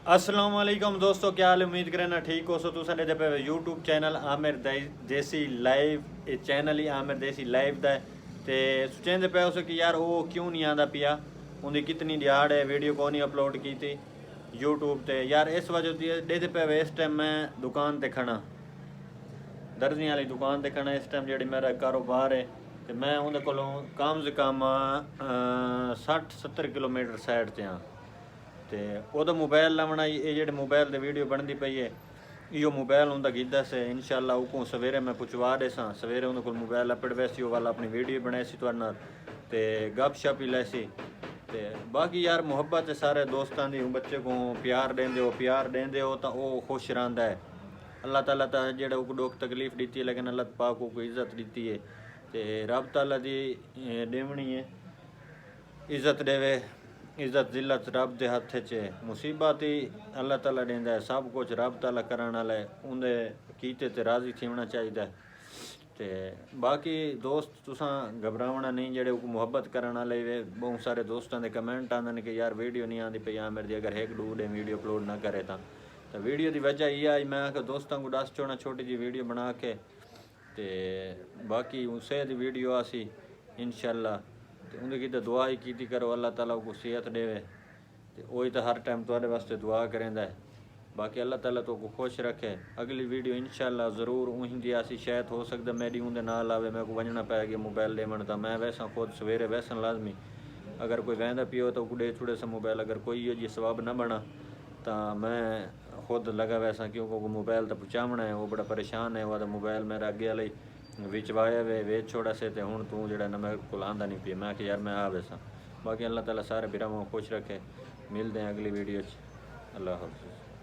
अस्सलाम वालेकुम दोस्तों, क्या हाल है? उम्मीद करना ठीक हो। सो तू साडे पे यूट्यूब चैनल आमिर देसी लाइव, ये चैनल ही आमिर देसी लाइव दा ते सोचेंदे पे उस कि यार वो क्यों नहीं आंदा पिया, उनकी कितनी दिहाड़ है वीडियो को नहीं अपलोड की थी यूट्यूब ते। यार इस वजह देते पे इस टाइम मैं दुकान ते खड़ा, दर्जियां वाली दुकान ते खड़ा इस टाइम, जी मेरा कारोबार है। तो मैं उन्हें कोलों कम से कम 60-70 किलोमीटर साइड से हाँ। तो वह मोबाइल लावना, ये जो मोबाइल की वीडियो बनती पई है, यो मोबाइल उनका गिद्दा से इंशाल्लाह उको सवेरे मैं पुछवा दे सा। सवेरे उन्होंने को मोबाइल अपड़ वैसी वाला अपनी वीडियो बनाई सी तुहाडे नाल ते गप शप ही लैसी। ते बाकी यार मुहब्बत है सारे दोस्तों की, बच्चे को प्यार देंदे हो तो वो खुश रहा है। अल्लाह ताला तो जेड़ा दुख तकलीफ दी है, लेकिन अल्लाह पाक को इज्जत दी है। तो रब ताला दी देवनी है, इज्जत देवे। इज्जत जिल्लत रब के हथ च है, मुसीबत ही अल्लाह ताला देंदा है, सब कुछ रब ताला करने वाला है। उन्हें कीते ते राजी थीना चाहिए। तो बाकी दोस्त तुसां घबरावना नहीं, जेडे मुहब्बत करने वाले बहुत सारे दोस्तों के कमेंट आते हैं कि यार वीडियो नहीं आती पई आमिर दी, अगर एक डूडे वीडियो अपलोड ना करे तो वीडियो की वजह यह आई, मैं आखिर दोस्तों को दस चोना छोटी जी वीडियो बना के ते बाकी उसे दी वीडियो आसी इंशाल्लाह। तो उनकी तो दुआ ही की करो, अल्लाह ताला को सेहत देवे। तो वही तो हर टाइम तुहाडे वास्ते दुआ करेंदा है। बाकी अल्लाह ताला तो को खुश रखे। अगली वीडियो इंशाल्लाह ज़रूर उही दी आसी, शायद हो सकता मेरी उनके नाल आवे, मेरे को वजना पै गया मोबाइल देवन। तो मैं वैसा खुद सवेरे वैसन लाजमी, अगर कोई वहदा पियो तो कुड़े छुड़े से मोबाइल, अगर कोई ये जी सवाब ना बना तो मैं खुद लगा वैसा, क्योंकि मोबाइल तो पहुँचावना है। वो बड़ा परेशान है, वह मोबाइल मेरा अगे वाले विच वाया वे वेच छोड़ा से, तो हूँ तू जो ना मेरे को आंदा नहीं पिया। मैं कि यार मैं आ वैसा। बाकी अल्लाह ताला सारे बिरावां खुश रखे। मिलते हैं अगली वीडियो। अल्लाह हाफिज़।